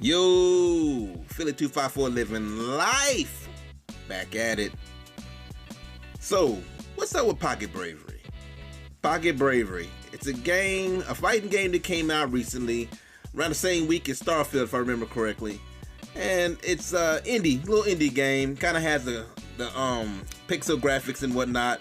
Yo, Philly 254 living life. Back at it. So, what's up with Pocket Bravery? Pocket Bravery. It's a fighting game that came out recently, around the same week as Starfield, if I remember correctly. And it's a little indie game. Kind of has the pixel graphics and whatnot.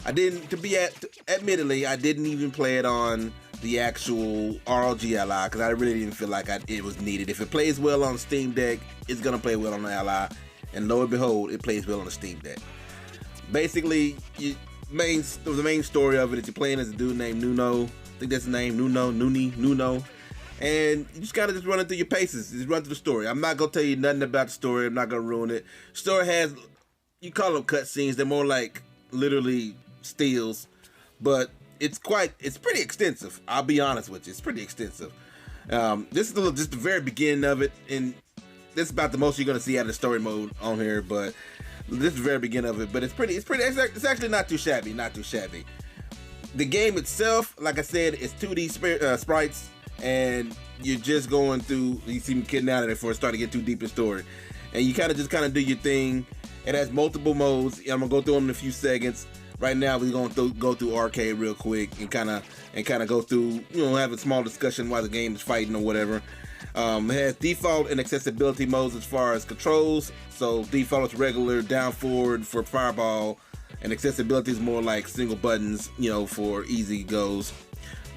Admittedly, I didn't even play it on the actual ROG Ally because I really didn't feel like it was needed. If it plays well on Steam Deck, it's gonna play well on the Ally, and lo and behold, it plays well on the Steam Deck. Basically, the main story of it is you're playing as a dude named Nuno. I think that's the name, Nuno. And you just kind of just running through your paces. Just run through the story. I'm not going to tell you nothing about the story. I'm not going to ruin it. Story has, you call them cutscenes. They're more like literally steals. But it's pretty extensive. I'll be honest with you. It's pretty extensive. This is just the very beginning of it. And this is about the most you're going to see out of the story mode on here. But this is the very beginning of it. But it's actually not too shabby. The game itself, like I said, is 2D sprites. And you're just going through, you see me getting out of there before I start to get too deep in story. And you kind of do your thing. It has multiple modes. I'm gonna go through them in a few seconds. Right now we're going to go through arcade real quick and kind of go through, have a small discussion while the game is fighting or whatever. It has default and accessibility modes as far as controls. So default is regular, down, forward for fireball, and accessibility is more like single buttons, for easy goes.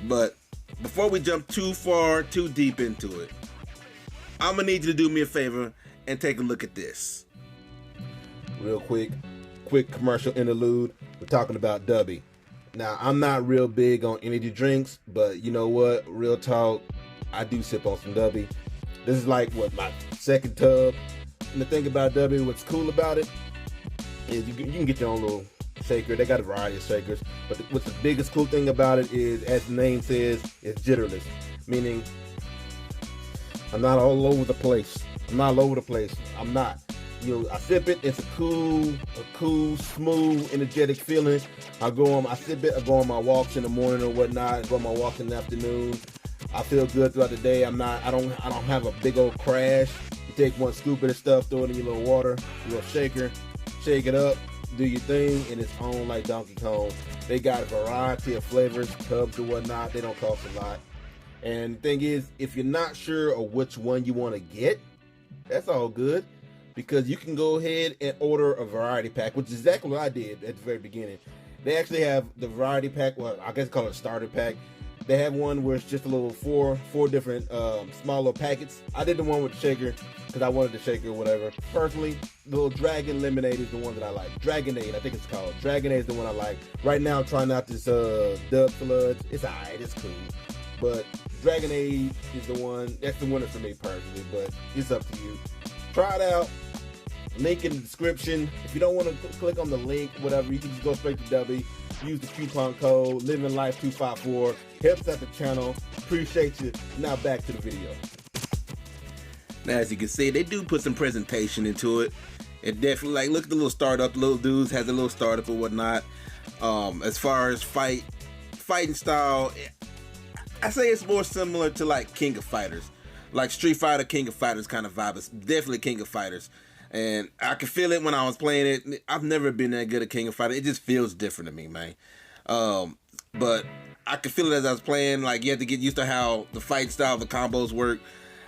But before we jump too deep into it, I'm gonna need you to do me a favor and take a look at this. Real quick commercial interlude. We're talking about Dubby. Now, I'm not real big on energy drinks, but you know what? Real talk, I do sip on some Dubby. This is like my second tub. And the thing about Dubby, what's cool about it is you can get your own little shaker. They got a variety of shakers, but what's the biggest cool thing about it is, as the name says, it's jitterless, meaning I'm not all over the place. I'm not. I sip it. It's a cool, smooth, energetic feeling. I sip it. I go on my walks in the morning or whatnot. I go on my walks in the afternoon. I feel good throughout the day. I don't have a big old crash. You take one scoop of this stuff, throw it in your little water, your little shaker, shake it up, do your thing, and it's on like Donkey Kong. They got a variety of flavors, tubs or whatnot. They don't cost a lot. And the thing is, if you're not sure of which one you want to get, that's all good, because you can go ahead and order a variety pack, which is exactly what I did at the very beginning. They actually have the variety pack, well, I guess call it a starter pack. They have one where it's just a little four different small little packets. I did the one with the shaker because I wanted the shaker or whatever. Personally, the little Dragon Lemonade is the one that I like. Dragonade, I think it's called. Dragonade is the one I like. Right now I'm trying out this Dub Floods. It's alright, it's cool. But Dragonade is the one, that's the winner for me personally, but it's up to you. Try it out. Link in the description. If you don't want to click on the link, whatever, you can just go straight to W. Use the coupon code LivingLife254. Helps out the channel. Appreciate you. Now back to the video. Now, as you can see, they do put some presentation into it. It definitely, look at the little startup. The little dudes has a little startup or whatnot. As far as fighting style, I say it's more similar to King of Fighters, like Street Fighter, King of Fighters kind of vibe. It's definitely King of Fighters. And I could feel it when I was playing it. I've never been that good at King of Fighters. It just feels different to me, man. But I could feel it as I was playing. You have to get used to how the fight style, the combos work.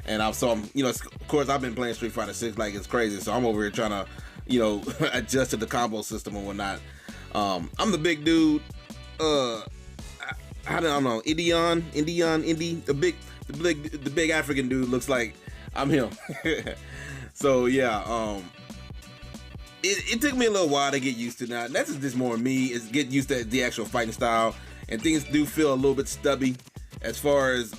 And of course, I've been playing Street Fighter 6 like it's crazy. So I'm over here trying to, adjust to the combo system and whatnot. I'm the big dude. I don't know, Indy, the big African dude looks like I'm him. So yeah, it took me a little while to get used to that. That's just more me, is get used to the actual fighting style, and things do feel a little bit stubby as far as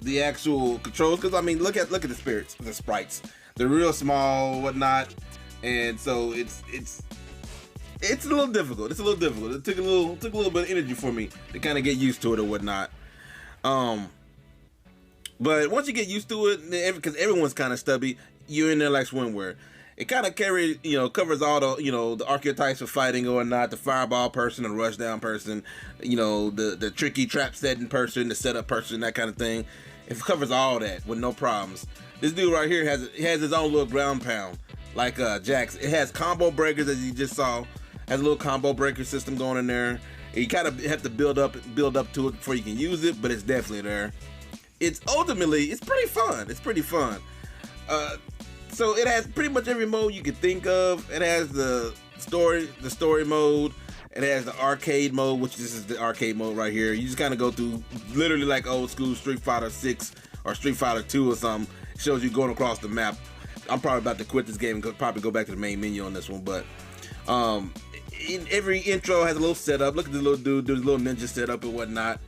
the actual controls. Because look at the sprites. They're real small, whatnot, and so it's a little difficult. It took a little bit of energy for me to kind of get used to it or whatnot. But once you get used to it, because everyone's kind of stubby, you're in there like swimwear. It kind of covers all the, the archetypes of fighting or whatnot, the fireball person, the rush down person, the tricky trap setting person, the setup person, that kind of thing. It covers all that with no problems. This dude right here has his own little ground pound, like Jax. It has combo breakers, as you just saw. Has a little combo breaker system going in there. You kind of have to build up to it before you can use it, but it's definitely there. It's pretty fun. It's pretty fun. So it has pretty much every mode you could think of. It has the story mode. It has the arcade mode, which this is the arcade mode right here. You just kind of go through literally like old school Street Fighter 6 or Street Fighter 2 or something. It shows you going across the map. I'm probably about to quit this game and probably go back to the main menu on this one, but every intro has a little setup. Look at the little dude do his little ninja setup and whatnot.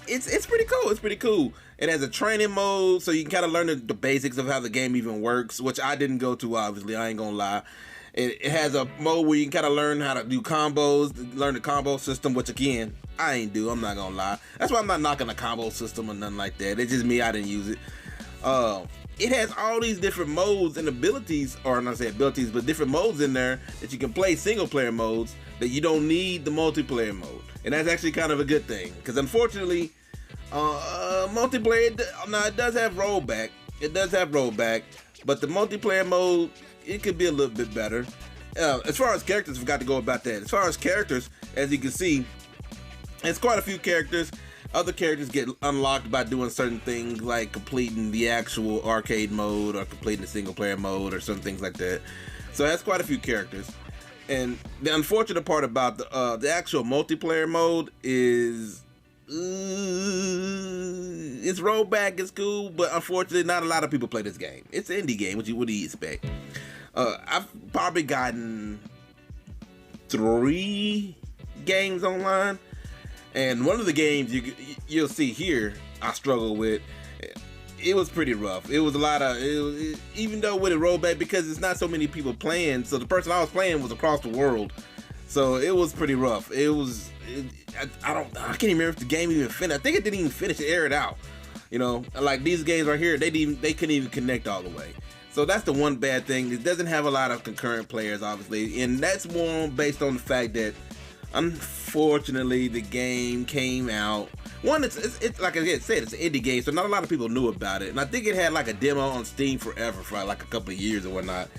It's pretty cool. It's pretty cool. It has a training mode, so you can kind of learn the basics of how the game even works, which I didn't go to, obviously. I ain't gonna lie. It has a mode where you can kind of learn how to do combos, learn the combo system, which again, I ain't do. I'm not gonna lie. That's why I'm not knocking the combo system or nothing like that. It's just me. I didn't use it. It has all these different modes and abilities, or not say abilities, but different modes in there that you can play single player modes that you don't need the multiplayer mode. And that's actually kind of a good thing, because unfortunately, multiplayer, now it does have rollback. It does have rollback, but the multiplayer mode, it could be a little bit better. As far as characters, I forgot to go about that. As far as characters, as you can see, it's quite a few characters. Other characters get unlocked by doing certain things, like completing the actual arcade mode or completing the single player mode or certain things like that. So that's quite a few characters. And the unfortunate part about the actual multiplayer mode is it's rollback, it's cool, but unfortunately not a lot of people play this game. It's an indie game, what do you expect? I've probably gotten 3 games online, and one of the games you'll see here I struggle with. It was pretty rough. It was a lot of, even though with a rollback, because it's not so many people playing, so the person I was playing was across the world, so it was pretty rough. I can't even remember if the game even finished. I think it didn't even finish. It aired out. You know, like these games right here, they couldn't even connect all the way. So that's the one bad thing. It doesn't have a lot of concurrent players, obviously, and that's more based on the fact that, unfortunately, the game came out. One, it's like I said, it's an indie game, so not a lot of people knew about it. And I think it had like a demo on Steam forever for like a couple of years or whatnot.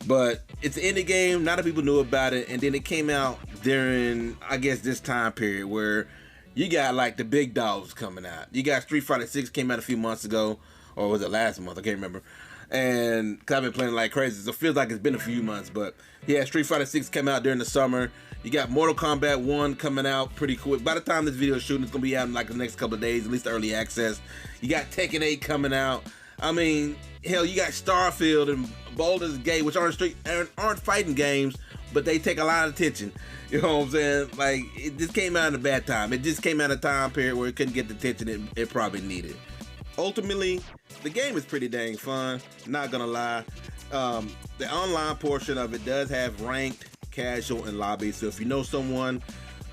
But it's an indie game, not a lot of people knew about it, and then it came out during, I guess, this time period where you got like the big dogs coming out. You got Street Fighter 6 came out a few months ago, or was it last month? I can't remember. And cause I've been playing like crazy, so it feels like it's been a few months. But yeah, Street Fighter 6 came out during the summer. You got Mortal Kombat 1 coming out pretty quick. By the time this video is shooting, it's gonna be out in like the next couple of days, at least early access. You got Tekken 8 coming out. I mean, hell, you got Starfield and Baldur's Gate, which aren't fighting games, but they take a lot of attention. You know what I'm saying? Like, it just came out in a bad time. It just came out in a time period where it couldn't get the attention it probably needed. Ultimately, the game is pretty dang fun, not gonna lie. The online portion of it does have ranked, casual, and lobby. So if you know someone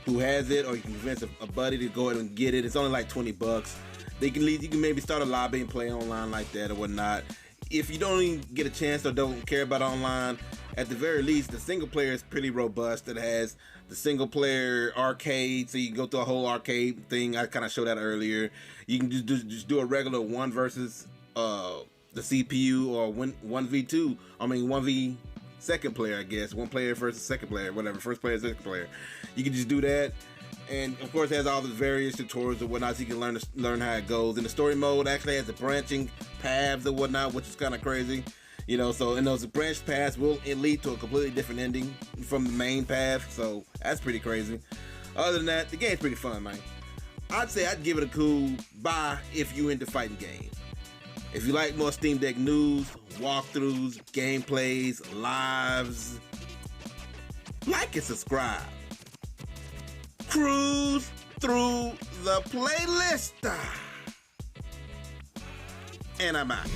who has it, or you can convince a buddy to go ahead and get it, it's only like $20. You can maybe start a lobby and play online like that or whatnot. If you don't even get a chance or don't care about online, at the very least, the single player is pretty robust. It has the single player arcade, so you can go through a whole arcade thing. I kind of showed that earlier. You can just do a regular 1 versus the CPU, or 1v2. I mean 1v second player, I guess. 1 player versus second player, whatever. First player, second player. You can just do that. And of course, it has all the various tutorials and whatnot, so you can learn how it goes. And the story mode actually has the branching paths and whatnot, which is kind of crazy. You know, so and those branched paths will lead to a completely different ending from the main path. So that's pretty crazy. Other than that, the game's pretty fun, man. I'd say I'd give it a cool buy if you into fighting games. If you like more Steam Deck news, walkthroughs, gameplays, lives, like and subscribe. Cruise through the playlist. And I'm out.